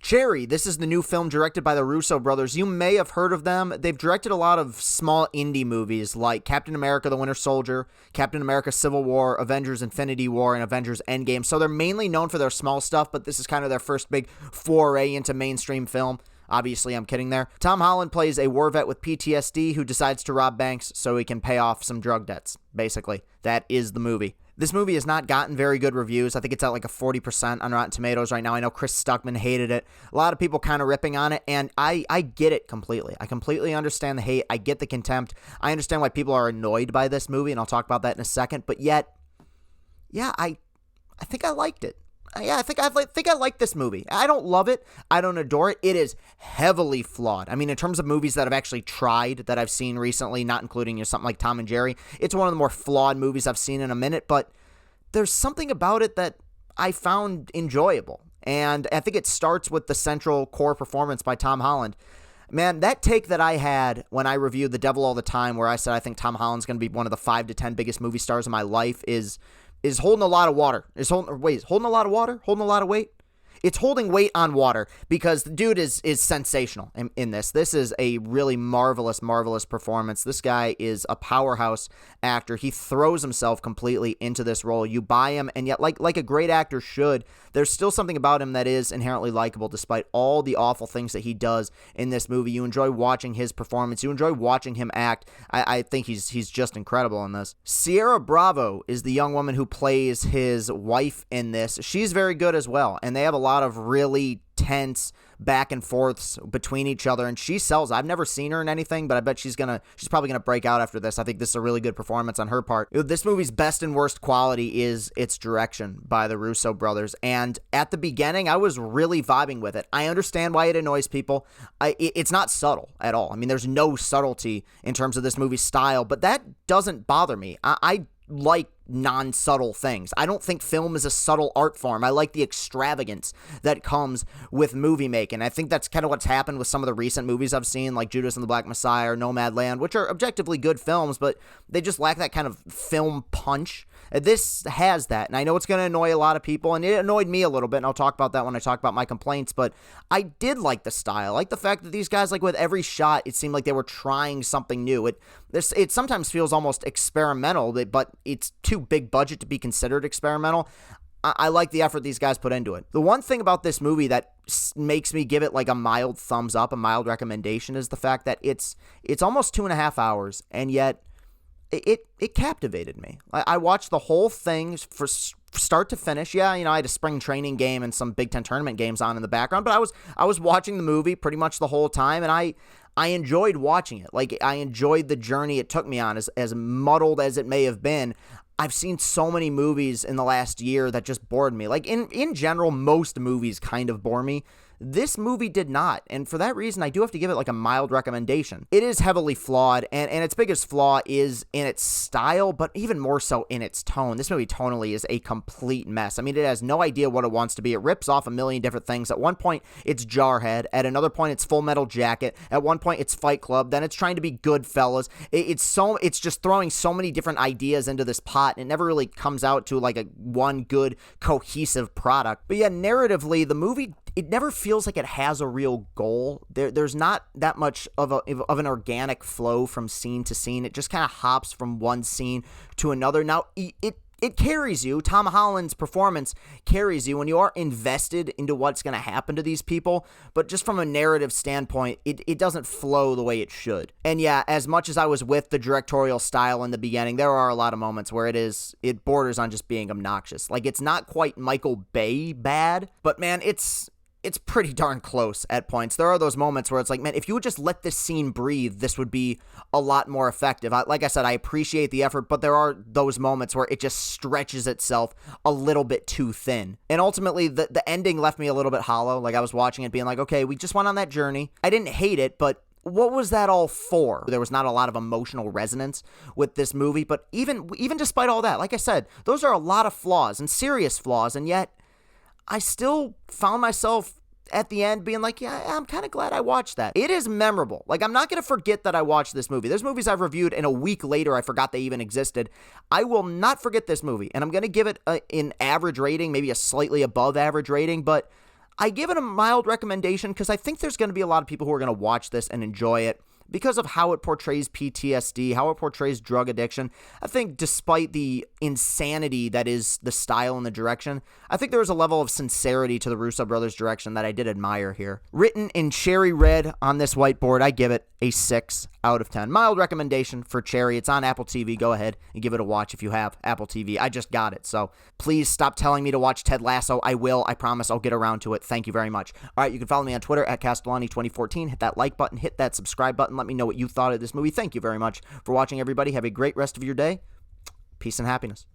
Cherry, this is the new film directed by the Russo brothers. You may have heard of them. They've directed a lot of small indie movies like Captain America the Winter Soldier, Captain America Civil War, Avengers Infinity War, and Avengers Endgame. So they're mainly known for their small stuff, but this is kind of their first big foray into mainstream film. Obviously, I'm kidding there. Tom Holland plays a war vet with PTSD who decides to rob banks so he can pay off some drug debts. Basically, that is the movie. This movie has not gotten very good reviews. I think it's at like a 40% on Rotten Tomatoes right now. I know Chris Stuckman hated it. A lot of people kind of ripping on it, and I get it completely. I completely understand the hate. I get the contempt. I understand why people are annoyed by this movie, and I'll talk about that in a second. But yet, yeah, I think I liked it. Yeah, I think I like this movie. I don't love it. I don't adore it. It is heavily flawed. I mean, in terms of movies that I've actually tried that I've seen recently, not including something like Tom and Jerry, it's one of the more flawed movies I've seen in a minute, but there's something about it that I found enjoyable. And I think it starts with the central core performance by Tom Holland. Man, that take that I had when I reviewed The Devil All the Time, where I said I think Tom Holland's going to be one of the 5 to 10 biggest movie stars in my life, is holding a lot of water. Holding a lot of water? Holding a lot of weight? It's holding weight on water because the dude is sensational in this. This is a really marvelous performance. This guy is a powerhouse actor. He throws himself completely into this role. You buy him, and yet, like a great actor should, there's still something about him that is inherently likable despite all the awful things that he does in this movie. You enjoy watching his performance. You enjoy watching him act. I think he's just incredible in this. Sierra Bravo is the young woman who plays his wife in this. She's very good as well, and they have a lot of really tense back and forths between each other, and she sells. I've never seen her in anything, but I bet she's probably gonna break out after this. I think this is a really good performance on her part. This movie's best and worst quality is its direction by the Russo brothers, and at the beginning I was really vibing with it. I understand why it annoys people. It's not subtle at all. I mean, there's no subtlety in terms of this movie's style, but that doesn't bother me. I like non-subtle things. I don't think film is a subtle art form. I like the extravagance that comes with movie making. I think that's kind of what's happened with some of the recent movies I've seen, like Judas and the Black Messiah or Nomadland, which are objectively good films, but they just lack that kind of film punch. This has that, and I know it's going to annoy a lot of people, and it annoyed me a little bit, and I'll talk about that when I talk about my complaints, but I did like the style. I like the fact that these guys, like with every shot, it seemed like they were trying something new. It sometimes feels almost experimental, but it's too big budget to be considered experimental. I like the effort these guys put into it. The one thing about this movie that makes me give it like a mild thumbs up, a mild recommendation, is the fact that it's almost 2.5 hours, and yet it captivated me. I watched the whole thing for start to finish. Yeah, I had a spring training game and some Big Ten tournament games on in the background, but I was watching the movie pretty much the whole time, and I enjoyed watching it. Like, I enjoyed the journey it took me on, as muddled as it may have been. I've seen so many movies in the last year that just bored me. Like, in general, most movies kind of bore me. This movie did not, and for that reason, I do have to give it like a mild recommendation. It is heavily flawed, and its biggest flaw is in its style, but even more so in its tone. This movie tonally is a complete mess. I mean, it has no idea what it wants to be. It rips off a million different things. At one point, it's Jarhead. At another point, it's Full Metal Jacket. At one point, it's Fight Club. Then it's trying to be Goodfellas. It's just throwing so many different ideas into this pot, and it never really comes out to like a one good, cohesive product. But yeah, narratively, the movie, it never feels like it has a real goal. There's not that much of an organic flow from scene to scene. It just kind of hops from one scene to another. Now, it carries you. Tom Holland's performance carries you when you are invested into what's going to happen to these people. But just from a narrative standpoint, it doesn't flow the way it should. And yeah, as much as I was with the directorial style in the beginning, there are a lot of moments where it borders on just being obnoxious. Like, it's not quite Michael Bay bad, but man, it's pretty darn close at points. There are those moments where it's like, man, if you would just let this scene breathe, this would be a lot more effective. Like I said, I appreciate the effort, but there are those moments where it just stretches itself a little bit too thin. And ultimately, the ending left me a little bit hollow. Like, I was watching it being like, okay, we just went on that journey. I didn't hate it, but what was that all for? There was not a lot of emotional resonance with this movie, but even despite all that, like I said, those are a lot of flaws and serious flaws, and yet I still found myself at the end being like, yeah, I'm kind of glad I watched that. It is memorable. Like, I'm not going to forget that I watched this movie. There's movies I've reviewed, and a week later I forgot they even existed. I will not forget this movie, and I'm going to give it an average rating, maybe a slightly above average rating, but I give it a mild recommendation because I think there's going to be a lot of people who are going to watch this and enjoy it because of how it portrays PTSD, how it portrays drug addiction. I think despite the insanity that is the style and the direction, I think there is a level of sincerity to the Russo brothers' direction that I did admire here. Written in cherry red on this whiteboard, I give it a 6 out of 10. Mild recommendation for Cherry. It's on Apple TV. Go ahead and give it a watch if you have Apple TV. I just got it, so please stop telling me to watch Ted Lasso. I will. I promise I'll get around to it. Thank you very much. All right, you can follow me on Twitter at Castellani2014. Hit that like button. Hit that subscribe button. Let me know what you thought of this movie. Thank you very much for watching, everybody. Have a great rest of your day. Peace and happiness.